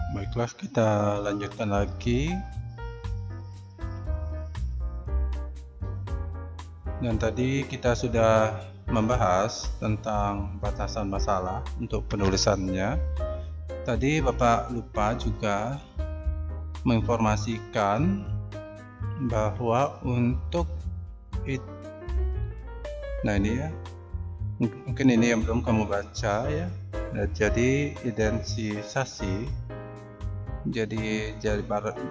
Baiklah, kita lanjutkan lagi. Dan tadi kita sudah membahas tentang batasan masalah untuk penulisannya. Tadi Bapak lupa juga menginformasikan bahwa untuk nah ini ya, mungkin ini yang belum kamu baca ya. Nah, jadi identifikasi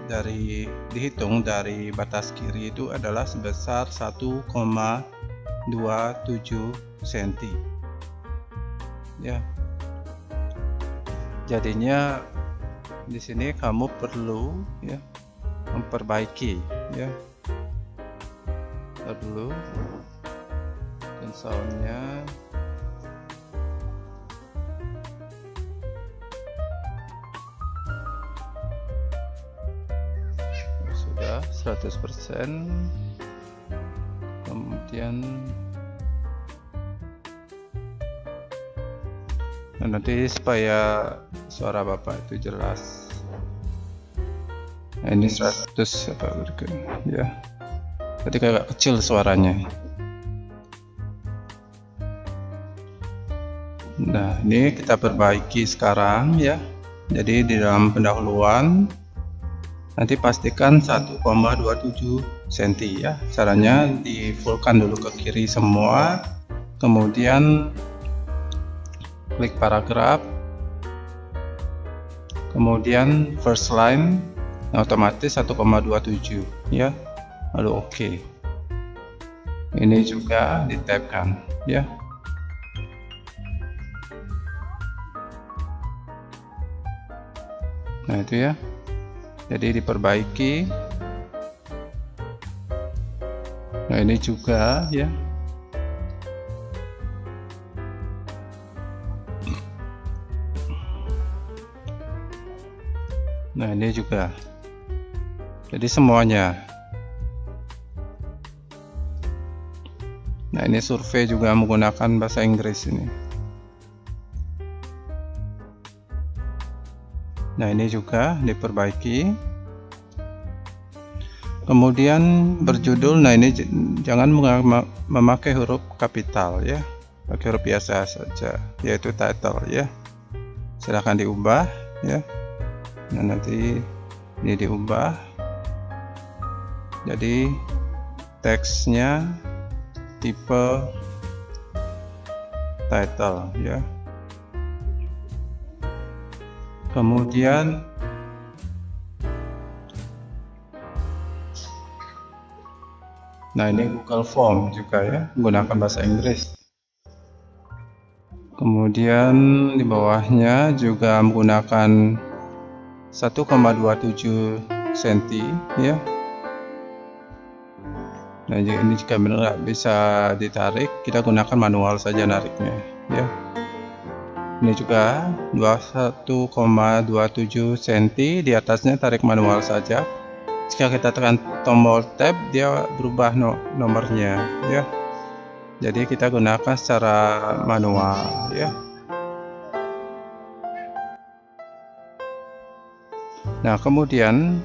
dari dihitung dari batas kiri itu adalah sebesar 1,27 cm ya. Jadinya di sini kamu perlu ya memperbaiki ya. Kita dulu soundnya sudah 100%. Kemudian nanti supaya suara Bapak itu jelas, nah, ini 100 apa ya, tadi agak kecil suaranya. Nah, ini kita perbaiki sekarang ya. Jadi di dalam pendahuluan nanti pastikan 1,27 cm ya. Caranya di fullkan dulu ke kiri semua, kemudian klik paragraf, kemudian first line, otomatis 1,27 ya, lalu oke. Ini juga di tabkan ya. Nah itu ya, jadi diperbaiki. Nah ini juga ya. Nah ini juga, jadi semuanya. Nah ini survei juga menggunakan bahasa Inggris ini. Nah ini juga diperbaiki. Kemudian berjudul, nah ini jangan memakai huruf kapital ya, pakai huruf biasa saja, yaitu title ya. Silahkan diubah ya. Nah nanti ini diubah, jadi teksnya tipe title ya. Kemudian nah ini Google Form juga ya, menggunakan bahasa Inggris. Kemudian di bawahnya juga menggunakan 1,27 cm ya. Nah ini jika benar bisa ditarik, kita gunakan manual saja nariknya ya. Ini juga 1,27 cm, di atasnya tarik manual saja. Jika kita tekan tombol tab, dia berubah nomornya ya. Jadi kita gunakan secara manual ya. Nah kemudian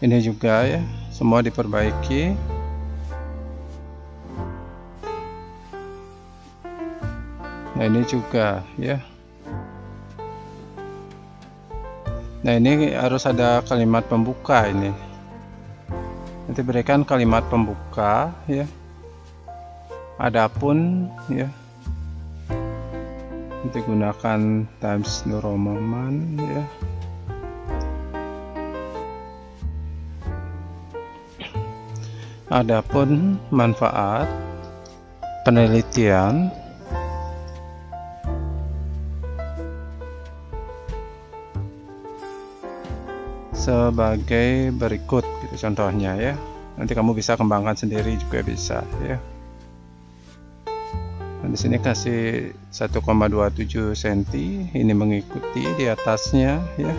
ini juga ya, semua diperbaiki. Nah ini juga ya. Nah ini harus ada kalimat pembuka ini. Nanti berikan kalimat pembuka ya. Adapun ya, nanti gunakan Times New Roman ya. Adapun manfaat penelitian sebagai berikut gitu contohnya ya. Nanti kamu bisa kembangkan sendiri juga bisa ya. Nah, di sini kasih 1,27 cm, ini mengikuti di atasnya ya.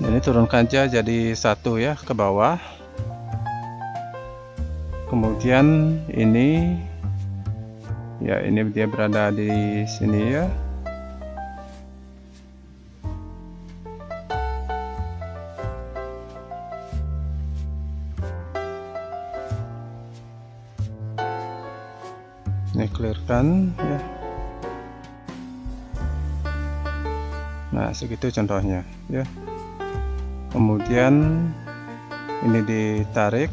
Ini turunkan aja jadi 1 ya ke bawah. Kemudian ini ya, ini dia berada di sini ya. perhatikan ya. Nah, segitu contohnya ya. Kemudian ini ditarik,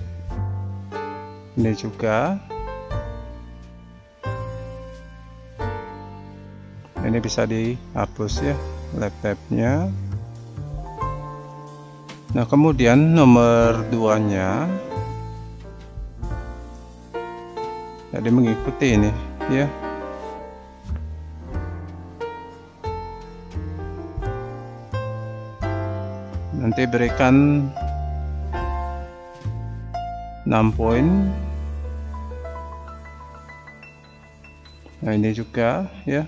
ini juga, ini bisa dihapus ya left tab-nya. Nah, kemudian nomor 2-nya jadi mengikuti ini ya. Nanti berikan 6 poin. Nah, ini juga ya.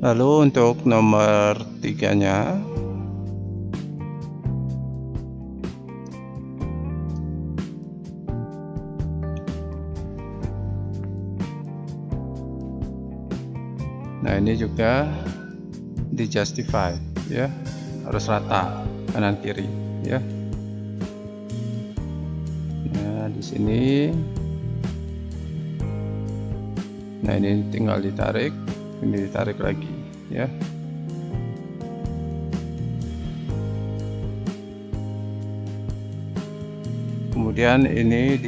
Lalu untuk nomor 3-nya nah, ini juga di justify ya, harus rata kanan kiri ya. Nah, di sini, nah ini tinggal ditarik, ini ditarik lagi ya. Kemudian ini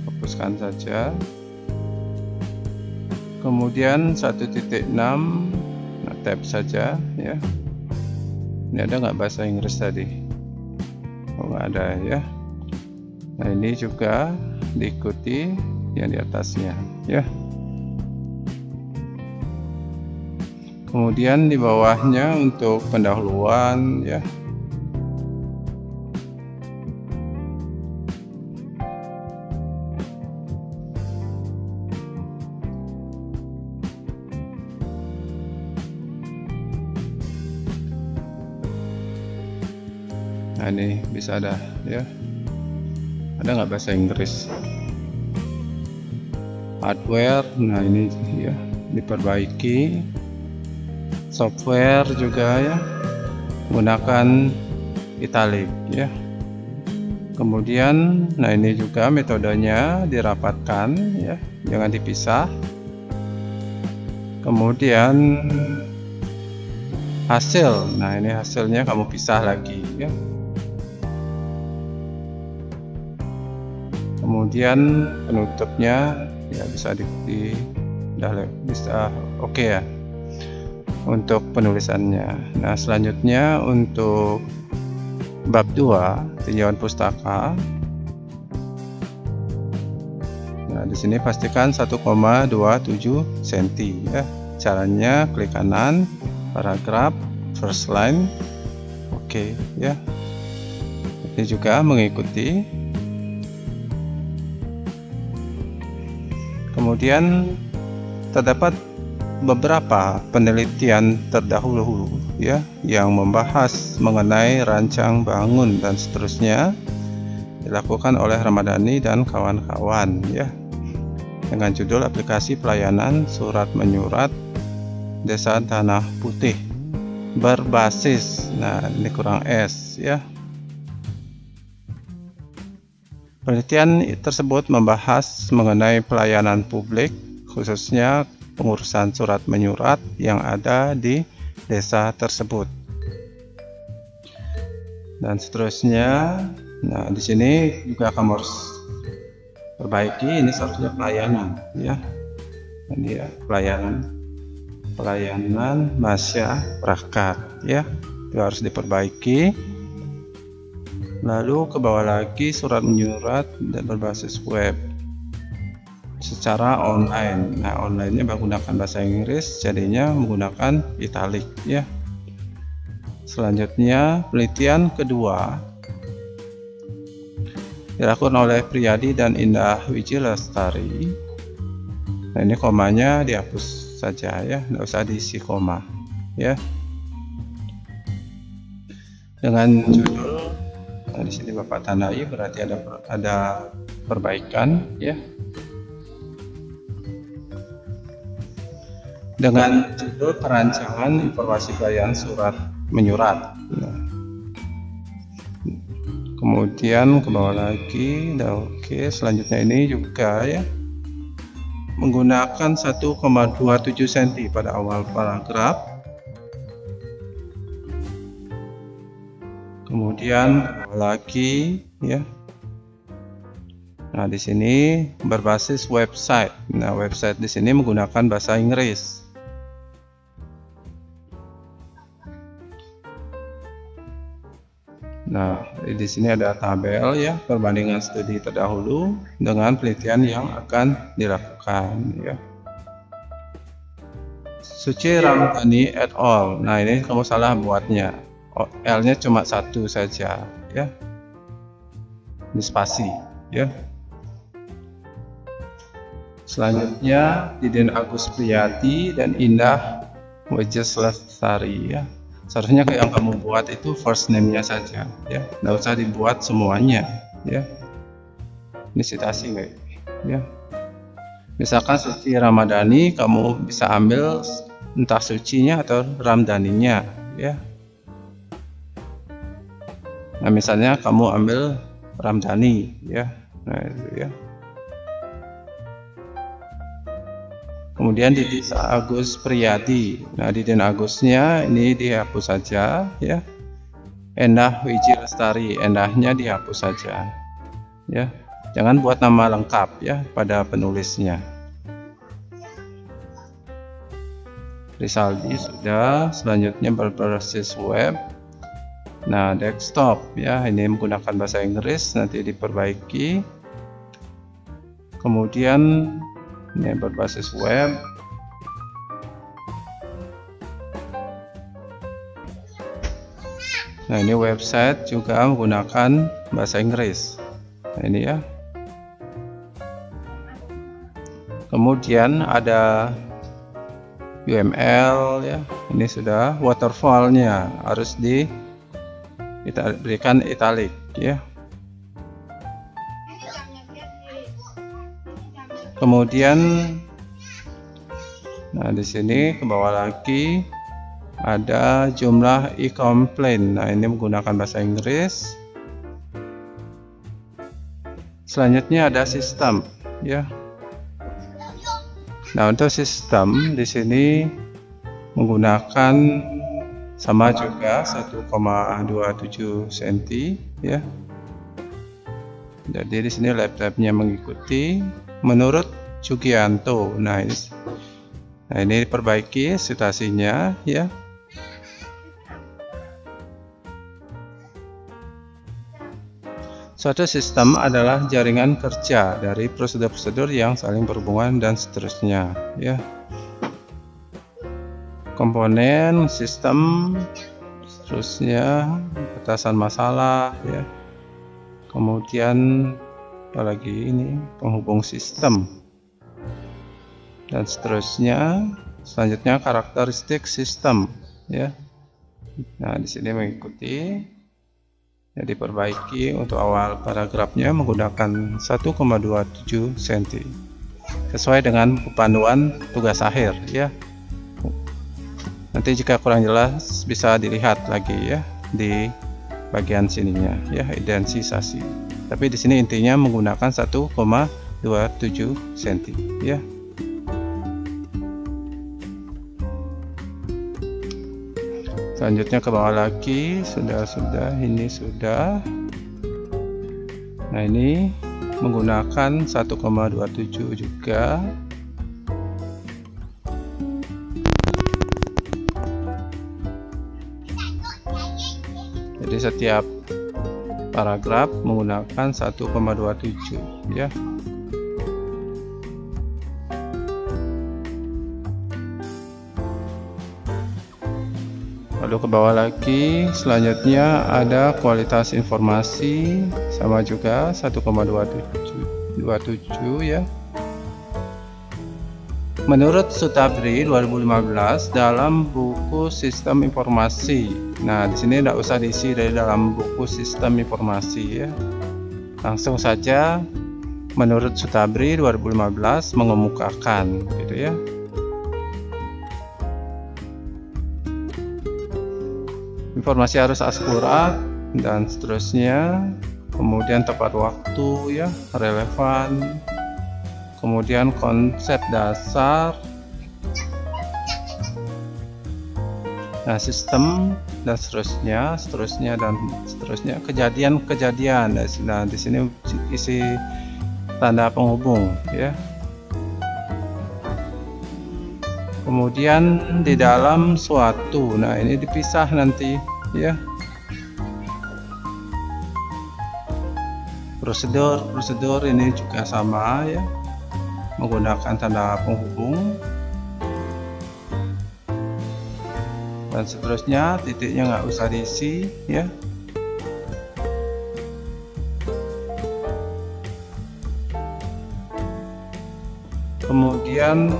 dihapuskan saja. Kemudian 1.6, nah, tab saja ya. Ini ada nggak bahasa Inggris tadi? Oh, nggak ada ya. Nah, ini juga diikuti yang di atasnya ya. Kemudian di bawahnya untuk pendahuluan ya. Nah, ini bisa ada ya. Ada nggak bahasa Inggris? Hardware, nah ini ya diperbaiki. Software juga ya, menggunakan italic ya. Kemudian, nah ini juga metodenya dirapatkan ya, jangan dipisah. Kemudian hasil, nah ini hasilnya kamu pisah lagi ya. Kemudian penutupnya ya bisa bisa oke ya untuk penulisannya. Nah, selanjutnya untuk bab 2 tinjauan pustaka. Nah, di sini pastikan 1,27 cm ya. Caranya klik kanan, paragraf, first line. Oke ya. Ini juga mengikuti. Kemudian terdapat beberapa penelitian terdahulu ya yang membahas mengenai rancang bangun dan seterusnya, dilakukan oleh Ramadhani dan kawan-kawan ya, dengan judul aplikasi pelayanan surat menyurat Desa Tanah Putih berbasis, nah ini kurang S ya. Penelitian tersebut membahas mengenai pelayanan publik, khususnya pengurusan surat menyurat yang ada di desa tersebut. Dan seterusnya, nah di sini juga kamu harus perbaiki, ini seharusnya pelayanan ya. Ini ya, pelayanan masyarakat ya, itu harus diperbaiki. Lalu ke bawah lagi surat menyurat dan berbasis web secara online. Nah, online-nya menggunakan bahasa Inggris, jadinya menggunakan italic ya. Selanjutnya penelitian kedua dilakukan oleh Priyadi dan Indah Wijilestari. Nah, ini komanya dihapus saja ya, nggak usah diisi koma ya. Dengan judul, nah di sini Bapak tandai berarti ada perbaikan ya. dengan judul perancangan informasi pelayanan surat menyurat. Nah, kemudian ke bawah lagi. Nah, oke, selanjutnya ini juga ya menggunakan 1,27 cm pada awal paragraf. Kemudian ke bawah lagi ya. Nah, di sini berbasis website. Nah, website di sini menggunakan bahasa Inggris. Nah, di sini ada tabel ya, perbandingan studi terdahulu dengan penelitian yang akan dilakukan ya. Suci Ramdhani et al. Nah, ini kamu salah buatnya. L-nya cuma satu saja ya. Ini spasi ya. Selanjutnya Diden Agus Priyati dan Indah Wejes Lestari ya. Seharusnya yang kamu buat itu first name-nya saja ya, nggak usah dibuat semuanya ya. Ini citasi ya. Misalkan Suci Ramadhani, kamu bisa ambil entah sucinya atau Ramdhaninya ya. Nah, misalnya kamu ambil Ramdhani ya. Nah, itu ya. Kemudian Diden Agus Priyati. Nah, Diden Agusnya ini dihapus saja ya. Endah Wiji Lestari, endahnya dihapus saja ya. Jangan buat nama lengkap ya pada penulisnya. Risaldi sudah. Selanjutnya berbasis web. Nah, desktop ya, ini menggunakan bahasa Inggris, nanti diperbaiki. Kemudian ini berbasis web. Nah, ini website juga menggunakan bahasa Inggris. Nah, ini ya. Kemudian ada UML ya. Ini sudah waterfall-nya harus berikan italic ya. Kemudian, nah di sini ke bawah lagi ada jumlah e-complaint. Nah, ini menggunakan bahasa Inggris. Selanjutnya ada sistem ya. Nah, untuk sistem di sini menggunakan sama juga 1,27 cm ya. Jadi di sini laptopnya mengikuti menurut Jugianto. Nah, ini diperbaiki citasinya ya. Suatu sistem adalah jaringan kerja dari prosedur-prosedur yang saling berhubungan dan seterusnya ya. Komponen sistem, seterusnya batasan masalah ya. Kemudian apalagi ini penghubung sistem dan seterusnya. Selanjutnya karakteristik sistem ya. Nah, di sini mengikuti. Jadi perbaiki untuk awal paragrafnya menggunakan 1,27 cm sesuai dengan panduan tugas akhir ya. Nanti jika kurang jelas bisa dilihat lagi ya di bagian sininya ya, identifikasi. Tapi di sini intinya menggunakan 1,27 cm ya. Selanjutnya ke bawah lagi, sudah ini sudah. Nah, ini menggunakan 1,27 juga. Jadi setiap paragraf menggunakan 1,27 ya. Lalu ke bawah lagi, selanjutnya ada kualitas informasi, sama juga 1,27 ya. Menurut Sutabri 2015 dalam buku Sistem Informasi. Nah, di sini tidak usah diisi dari dalam buku Sistem Informasi ya. Langsung saja menurut Sutabri 2015 mengemukakan gitu ya. informasi harus akurat dan seterusnya. Kemudian tepat waktu ya, relevan. Kemudian konsep dasar. Nah, sistem dan seterusnya dan seterusnya, kejadian-kejadian. Nah, di sini isi tanda penghubung ya. Kemudian di dalam suatu, nah ini dipisah nanti ya. Prosedur ini juga sama ya, menggunakan tanda penghubung dan seterusnya. Titiknya nggak usah diisi ya. Kemudian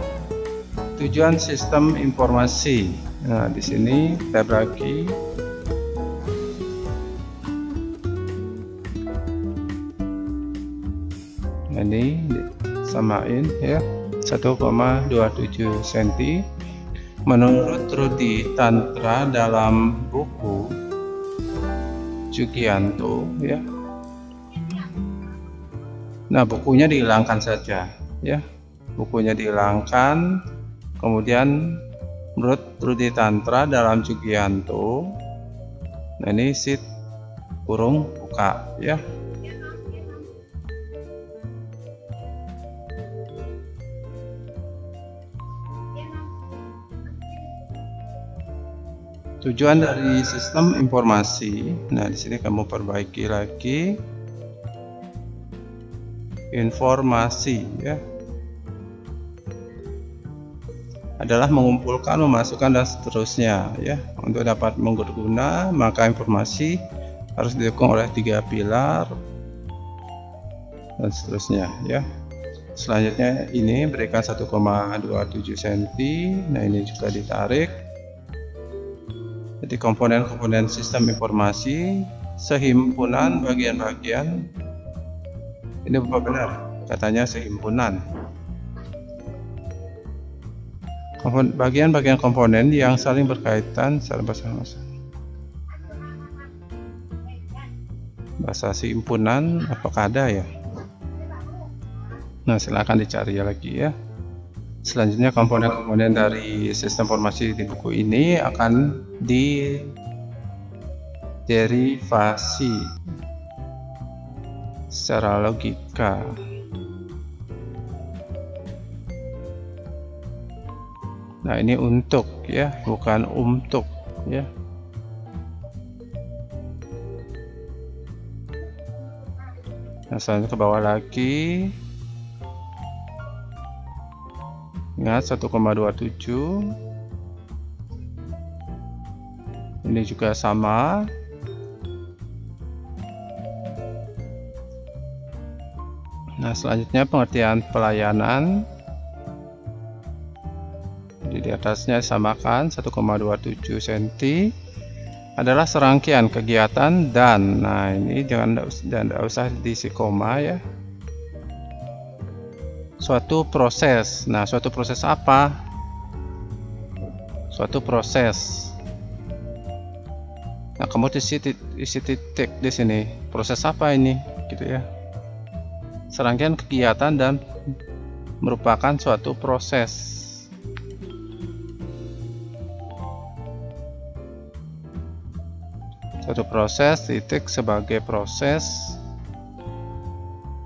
tujuan sistem informasi. Nah, di sini tab lagi. Nah, ini samain ya, 1,27 cm. Menurut Rudi Tantra dalam buku Jugianto ya. Nah, bukunya dihilangkan saja ya. Bukunya dihilangkan. Kemudian menurut Rudi Tantra dalam Jugianto, nah ini sit kurung buka ya. Tujuan dari sistem informasi. Nah, di sini kamu perbaiki lagi informasi ya. Adalah mengumpulkan, memasukkan dan seterusnya ya. Untuk dapat berguna, maka informasi harus didukung oleh 3 pilar dan seterusnya ya. Selanjutnya ini berikan 1,27 cm. Nah, ini juga ditarik. Jadi komponen-komponen sistem informasi, sehimpunan bagian-bagian. Ini benar, katanya sehimpunan. Bagian-bagian komponen yang saling berkaitan secara bahasa himpunan, apakah ada ya? Nah, silakan dicari lagi ya. Selanjutnya komponen-komponen dari sistem informasi di buku ini akan diderivasi secara logika. Nah, ini untuk ya, bukan untuk ya. Nah, selanjutnya ke bawah lagi. Ingat 1,27. Ini juga sama. Nah, selanjutnya pengertian pelayanan. Jadi di atasnya samakan 1,27 cm adalah serangkaian kegiatan dan. Nah, ini jangan usah diisi koma ya. Suatu proses. Nah, suatu proses apa? Suatu proses. Nah, kamu isi titik di sini. Proses apa ini? Gitu ya. Serangkaian kegiatan dan merupakan suatu proses. Suatu proses, titik sebagai proses.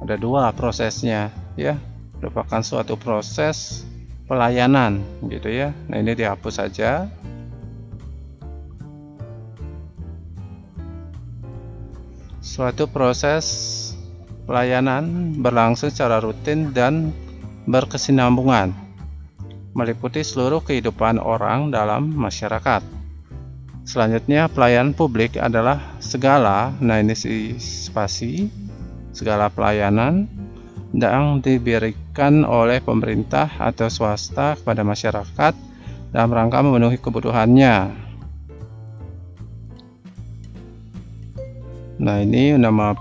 Ada 2 prosesnya ya. Merupakan suatu proses pelayanan gitu ya. Nah, ini dihapus saja. Suatu proses pelayanan berlangsung secara rutin dan berkesinambungan, meliputi seluruh kehidupan orang dalam masyarakat. Selanjutnya, pelayanan publik adalah segala, nah ini spasi, segala pelayanan yang diberikan oleh pemerintah atau swasta kepada masyarakat dalam rangka memenuhi kebutuhannya. Nah, ini nama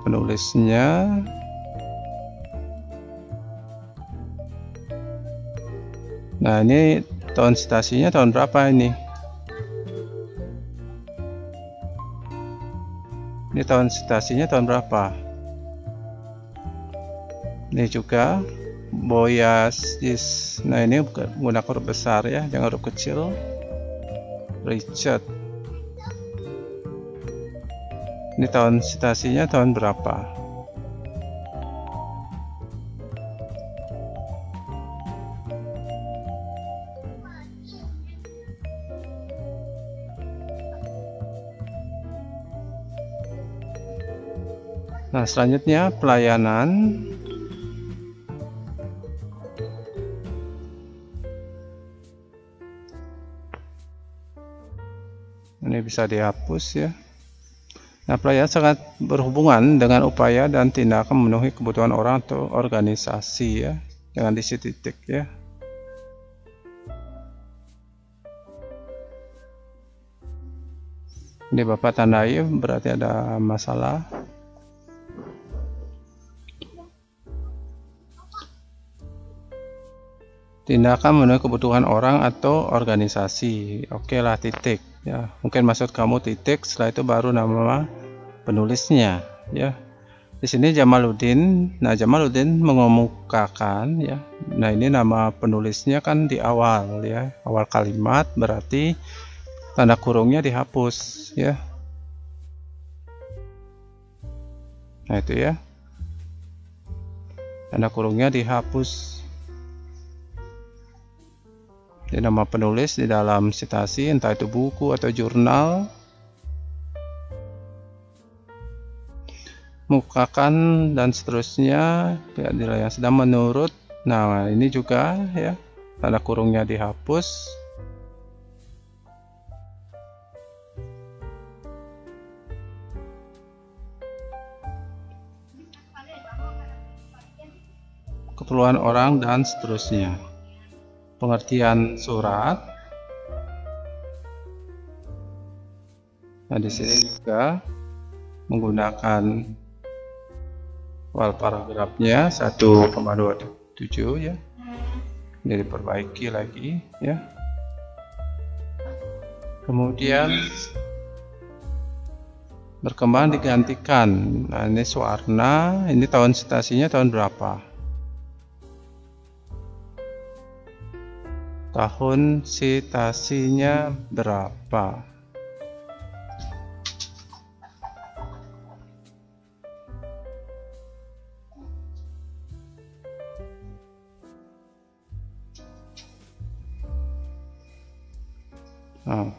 penulisnya. Nah, ini tahun citasinya tahun berapa ini? Ini tahun citasinya tahun berapa? Ini juga Boyasis. Nah, ini menggunakan huruf besar ya, jangan huruf kecil. Richard. Ini tahun citasinya tahun berapa? Nah, selanjutnya pelayanan. Ini bisa dihapus ya. Nah, pelayanan sangat berhubungan dengan upaya dan tindakan memenuhi kebutuhan orang atau organisasi ya. Jangan diisi titik ya. Ini Bapak tandai berarti ada masalah. Tindakan memenuhi kebutuhan orang atau organisasi. Oke lah, titik ya. Mungkin maksud kamu titik, setelah itu baru nama penulisnya ya. Di sini Jamaluddin. Nah, Jamaluddin mengemukakan ya. Nah, ini nama penulisnya kan di awal ya. Awal kalimat, berarti tanda kurungnya dihapus ya. Nah, itu ya. Tanda kurungnya dihapus. Jadi nama penulis di dalam citasi, entah itu buku atau jurnal. Mukakan dan seterusnya, pihak yang sedang menurut. Nah, ini juga ya, tanda kurungnya dihapus. Keperluan orang dan seterusnya. Pengertian surat. Nah, di sini juga menggunakan wal paragrafnya 1,27 ya. Ini diperbaiki lagi ya. Kemudian berkembang digantikan. Nah, ini Suwarna. Ini tahun citasinya tahun berapa? Tahun citasinya berapa?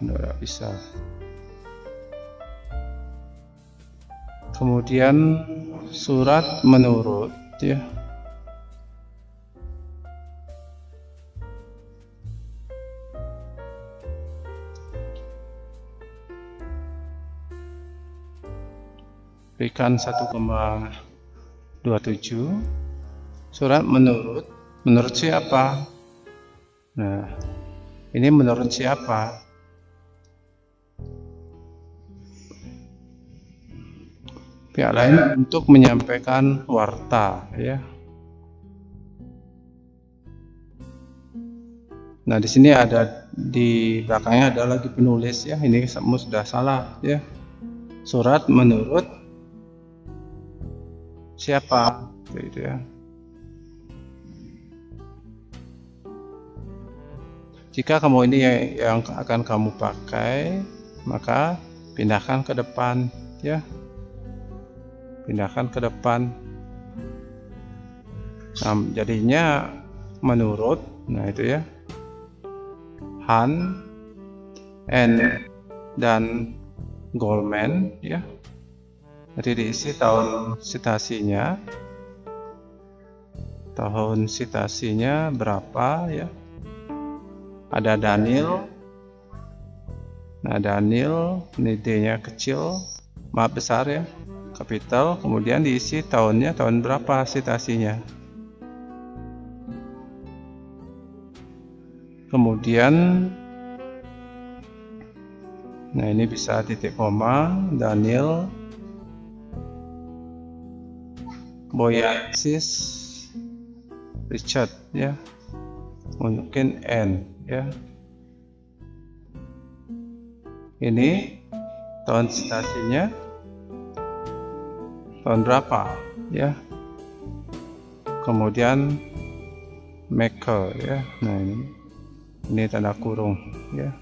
Tidak bisa. Kemudian surat menurut ya. Berikan 1,27. Surat menurut siapa? Nah, ini menurut siapa? Pihak lain untuk menyampaikan warta ya. Nah, di sini ada, di belakangnya ada lagi penulis ya. Ini sudah salah ya. Surat menurut siapa? Gitu ya. Jika kamu ini yang akan kamu pakai, maka pindahkan ke depan ya. Pindahkan ke depan. Nah, jadinya menurut. Nah, itu ya. Han, N, dan Goldman ya. Jadi diisi tahun citasinya. Tahun citasinya berapa ya? Ada Daniel. Nah, Daniel ini D-nya kecil, maaf besar ya, kapital. Kemudian diisi tahunnya tahun berapa citasinya. Kemudian nah, ini bisa titik koma, Daniel Boyasis Richard ya, mungkin N ya. Ini tahun citasinya tahun berapa ya. Kemudian maker ya. Nah ini tanda kurung ya,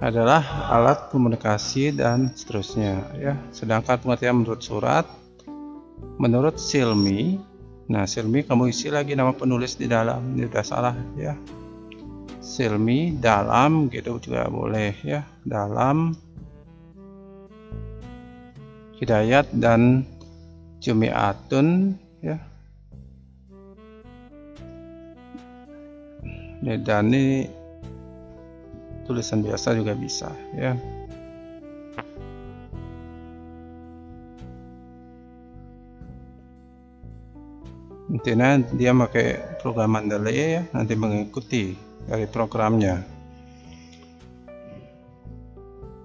adalah alat komunikasi dan seterusnya ya. Sedangkan pengertian menurut surat, menurut Silmi, nah Silmi kamu isi lagi nama penulis di dalam, ini udah salah ya. Silmi dalam gitu juga boleh ya, dalam Hidayat dan Jumiatun ya. Dan ini tulisan biasa juga bisa ya. Intinya dia pakai program Mendeley ya, nanti mengikuti dari programnya.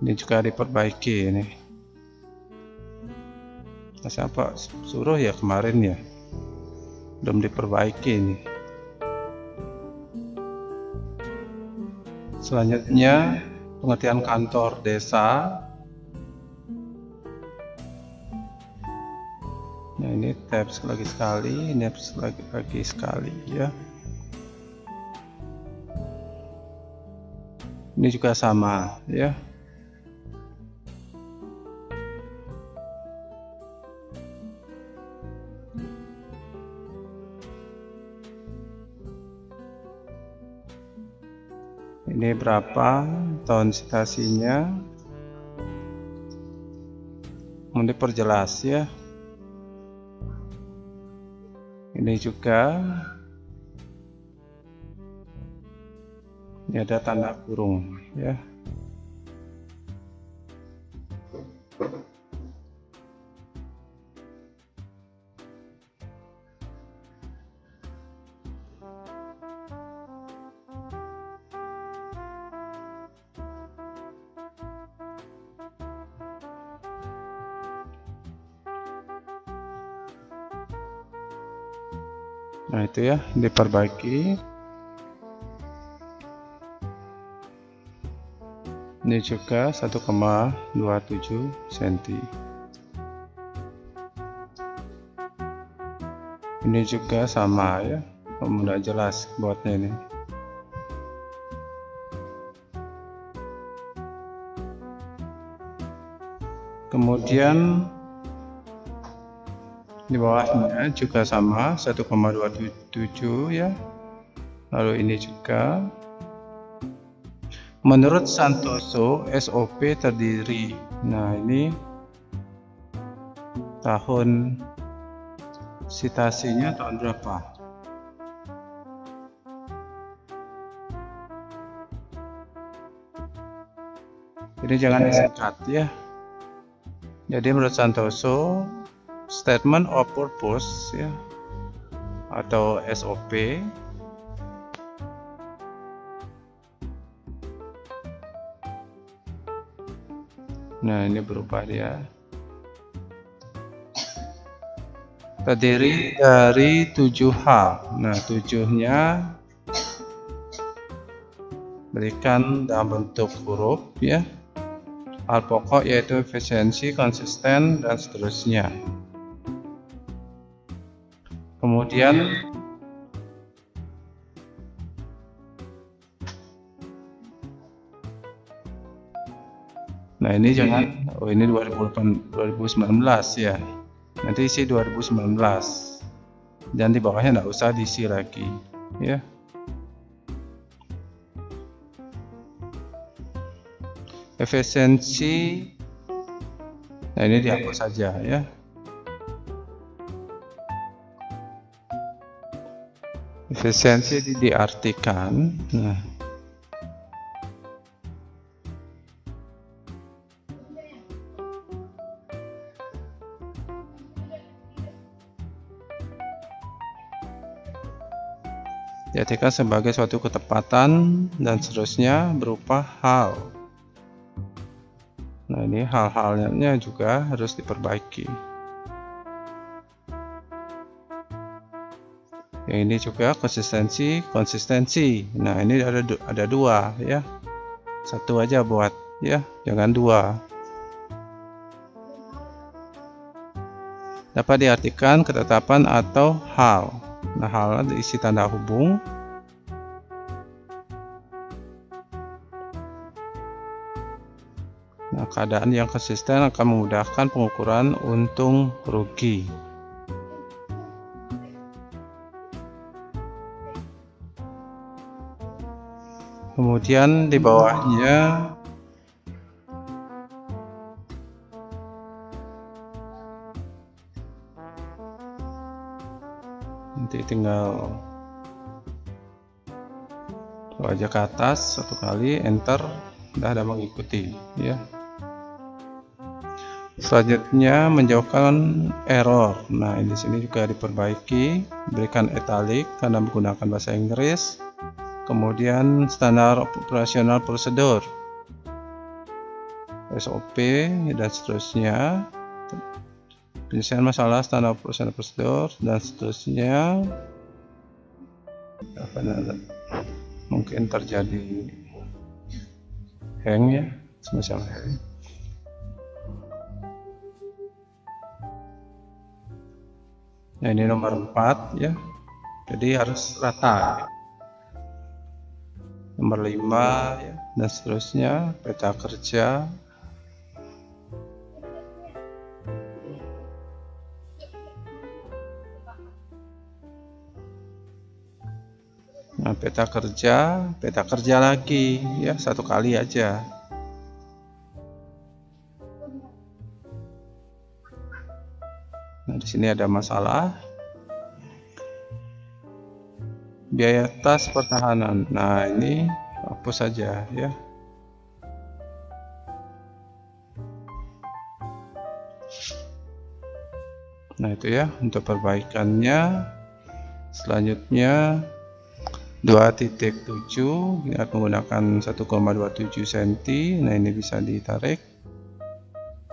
Ini juga diperbaiki ini. Nah, siapa suruh ya kemarin ya, belum diperbaiki ini. Selanjutnya pengertian kantor desa. Nah ini tabs lagi sekali, ini tabs lagi sekali ya. Ini juga sama ya. Ini berapa tahun citasinya, mau diperjelas ya. Ini juga, ini ada tanda kurung ya. Nah itu ya, diperbaiki. Ini juga 1,27 cm. Ini juga sama ya, mudah jelas buatnya ini. Kemudian di bawahnya juga sama 1,27 ya. Lalu ini juga menurut Santoso SOP terdiri. Nah ini tahun citasinya tahun berapa? Ini jangan disingkat ya. Jadi menurut Santoso Statement of Purpose ya, atau SOP, nah ini berubah dia, terdiri dari 7 hal. Nah 7-nya berikan dalam bentuk huruf ya. Hal pokok yaitu efisiensi, konsisten, dan seterusnya. Kemudian nah ini jangan, oh ini 2019 ya, nanti isi 2019, dan di bawahnya nggak usah diisi lagi ya. Efisiensi, nah ini dihapus saja ya. Efisiensi diartikan, nah diartikan sebagai suatu ketepatan dan seterusnya berupa hal. Nah ini hal-halnya juga harus diperbaiki. Yang ini juga konsistensi. Nah ini ada dua ya, satu aja buat ya, jangan dua. dapat diartikan ketetapan atau hal. Nah, hal diisi tanda hubung. Nah, keadaan yang konsisten akan memudahkan pengukuran untung rugi. Kemudian di bawahnya nanti tinggal bawa aja ke atas satu kali, enter, udah ada mengikuti ya. Selanjutnya menjauhkan error. Nah, di sini juga diperbaiki, berikan italic karena menggunakan bahasa Inggris. Kemudian standar operasional prosedur, SOP dan seterusnya. Penyelesaian masalah standar operasional prosedur dan seterusnya. Mungkin terjadi hang ya, semacam hang. Nah, ini nomor 4 ya, jadi harus rata. Nomor 5 ya, dan seterusnya. Peta kerja. Nah, peta kerja lagi ya, satu kali aja. Nah, di sini ada masalah. Biaya tas pertahanan. Nah, ini hapus saja ya. Nah, itu ya untuk perbaikannya. Selanjutnya 2.7 ingat menggunakan 1,27 cm. Nah, ini bisa ditarik.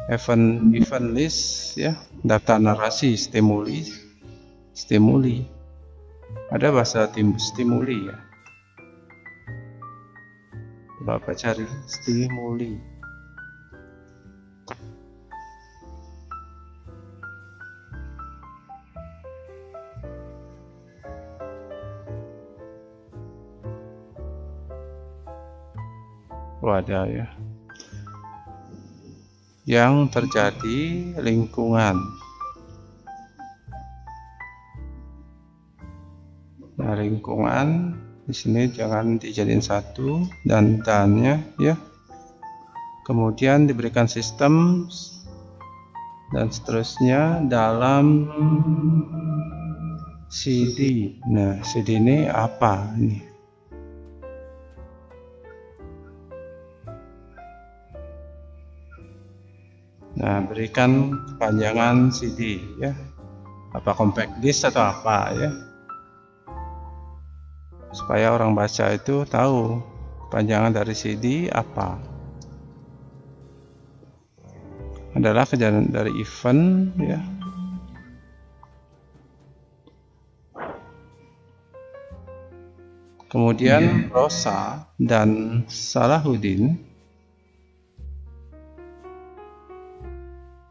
Event list ya, daftar narasi stimuli. Ada bahasa stimuli ya. Bapak cari stimuli. Ada ya. Yang terjadi lingkungan. Nah, lingkungan di sini jangan dijadiin satu dan dannya ya. Kemudian diberikan sistem dan seterusnya dalam CD. Nah, CD ini apa ini? Nah, berikan kepanjangan CD ya. Apa compact disc atau apa ya? Supaya orang baca itu tahu kepanjangan dari CD apa. Adalah kejadian dari event ya. Kemudian Rosa dan Salahuddin.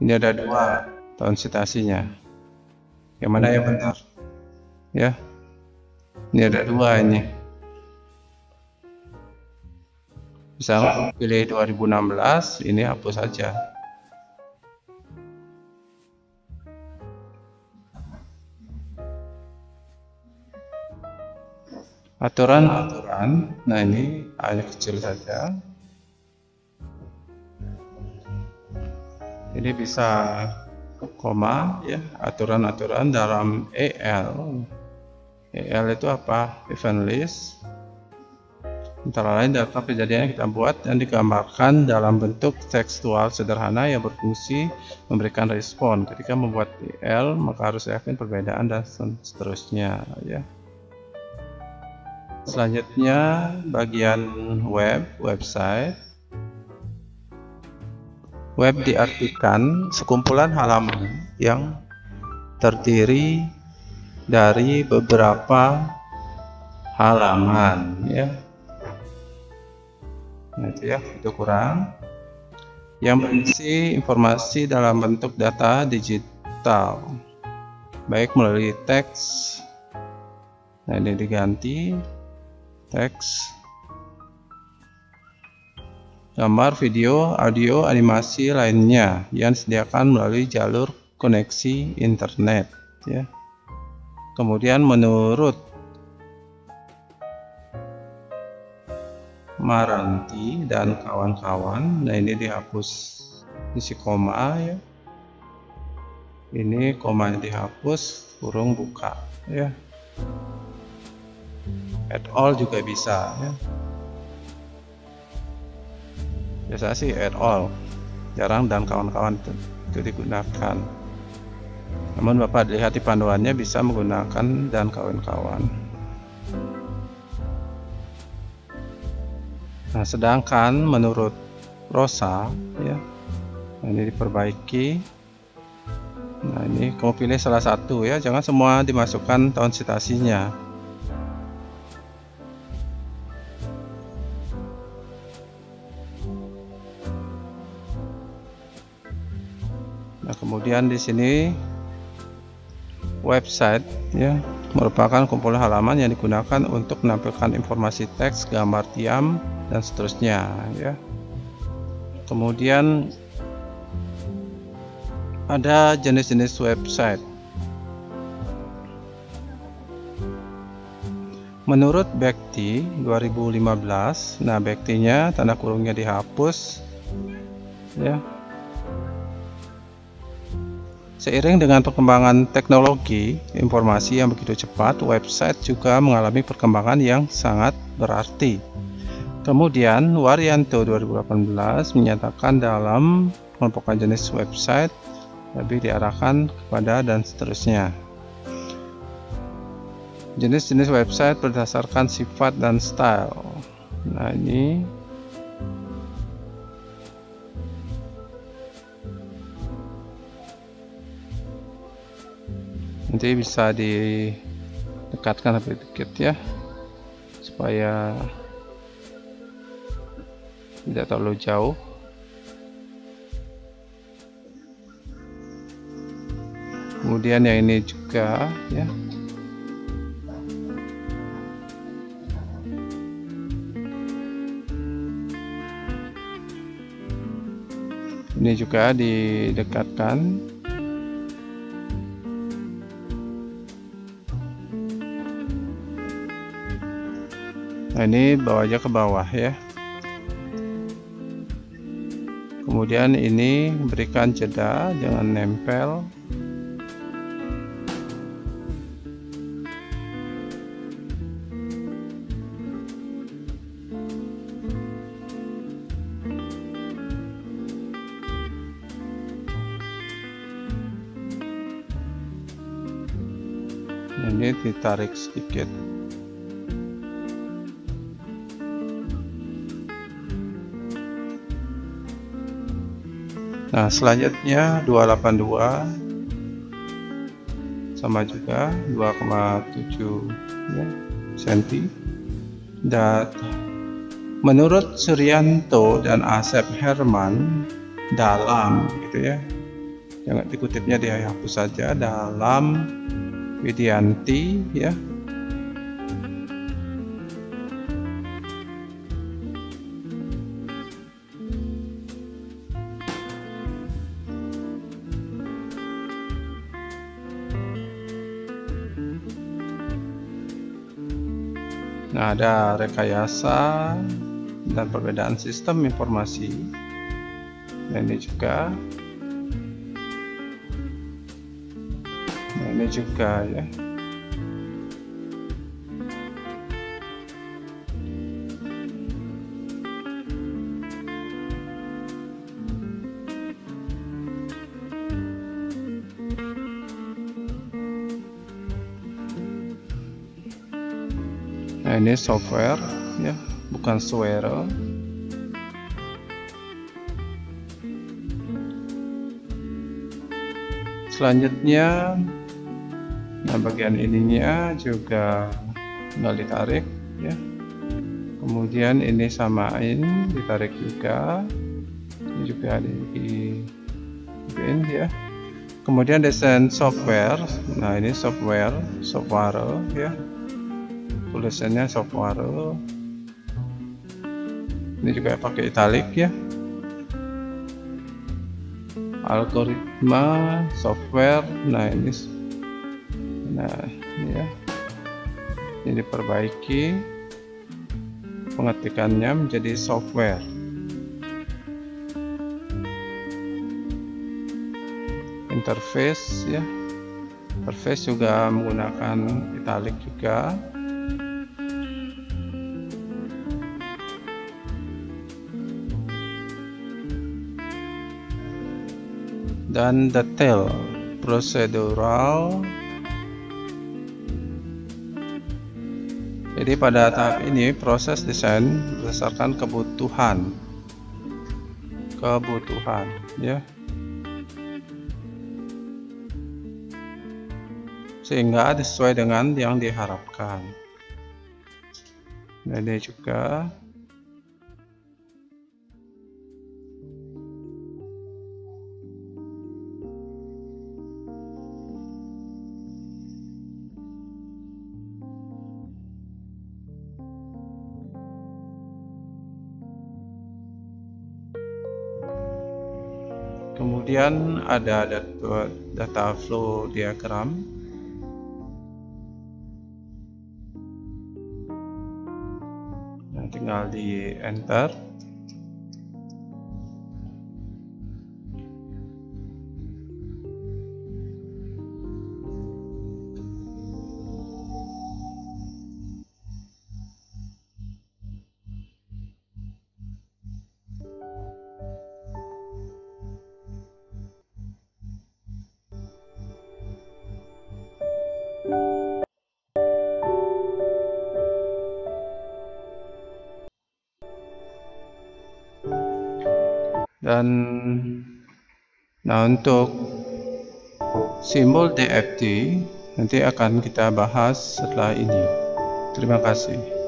Ini ada 2 tahun citasinya. Yang mana yang benar? Ya. Ini ada 2 ini. Bisa pilih 2016, ini hapus saja. Aturan-aturan. Nah, ini hanya kecil saja. Ini bisa koma ya, aturan-aturan dalam EL. EL itu apa? Event list. Antara lain data kejadian yang kita buat dan digambarkan dalam bentuk tekstual sederhana yang berfungsi memberikan respon. Ketika membuat EL, maka harus yakin perbedaan dan seterusnya ya. Selanjutnya bagian website. Web diartikan sekumpulan halaman yang terdiri dari beberapa halaman ya. Nah, itu ya, itu kurang. Yang berisi informasi dalam bentuk data digital, baik melalui teks. Nah, ini diganti teks, gambar, video, audio, animasi lainnya yang disediakan melalui jalur koneksi internet ya. Kemudian menurut Maranti dan kawan-kawan, nah ini dihapus isi koma ya. Ini komanya dihapus, kurung buka ya. Add all juga bisa ya. Biasa sih add all, jarang dan kawan-kawan itu digunakan. Namun Bapak lihat di panduannya bisa menggunakan dan kawan-kawan. Nah, sedangkan menurut Rosa ya, ini diperbaiki. Nah, ini kamu pilih salah satu ya, jangan semua dimasukkan tahun citasinya. Nah, kemudian di sini website ya, merupakan kumpulan halaman yang digunakan untuk menampilkan informasi teks, gambar tiam, dan seterusnya ya. Kemudian ada jenis-jenis website. Menurut Bekti 2015, nah Bektinya tanda kurungnya dihapus ya. Seiring dengan perkembangan teknologi informasi yang begitu cepat, website juga mengalami perkembangan yang sangat berarti. Kemudian Waryanto 2018 menyatakan dalam pengelompokan jenis website lebih diarahkan kepada dan seterusnya. Jenis-jenis website berdasarkan sifat dan style. Nah, ini nanti bisa didekatkan lebih dikit ya, supaya tidak terlalu jauh. Kemudian yang ini juga ya. Ini juga didekatkan. Nah, ini bawa aja ke bawah ya. Kemudian ini berikan jeda, jangan nempel. Ini ditarik sedikit. Nah, selanjutnya 282 sama juga 2,7 ya, cm. Dan menurut Suryanto dan Asep Herman dalam gitu ya, jangan dikutipnya dihapus saja, dalam Widianti ya. Nah, ada rekayasa dan perbedaan sistem informasi. Nah, ini juga. Nah, ini juga ya. Nah, ini software ya, bukan Swero. Selanjutnya, nah bagian ininya juga tinggal ditarik ya. Kemudian ini samain, ditarik juga. Ini juga di bend ya. Kemudian desain software. Nah, ini software ya. Tulisannya software. Ini juga pakai italic ya. Algoritma software. Nah, ini ya. Ini diperbaiki pengetikannya menjadi software. Interface ya, interface juga menggunakan italic juga. Dan detail prosedural. Jadi pada tahap ini proses desain berdasarkan kebutuhan ya, sehingga sesuai dengan yang diharapkan. Nah, ini juga kemudian ada data flow diagram. Nah, tinggal di enter. Dan nah, untuk simbol DFT nanti akan kita bahas setelah ini. Terima kasih.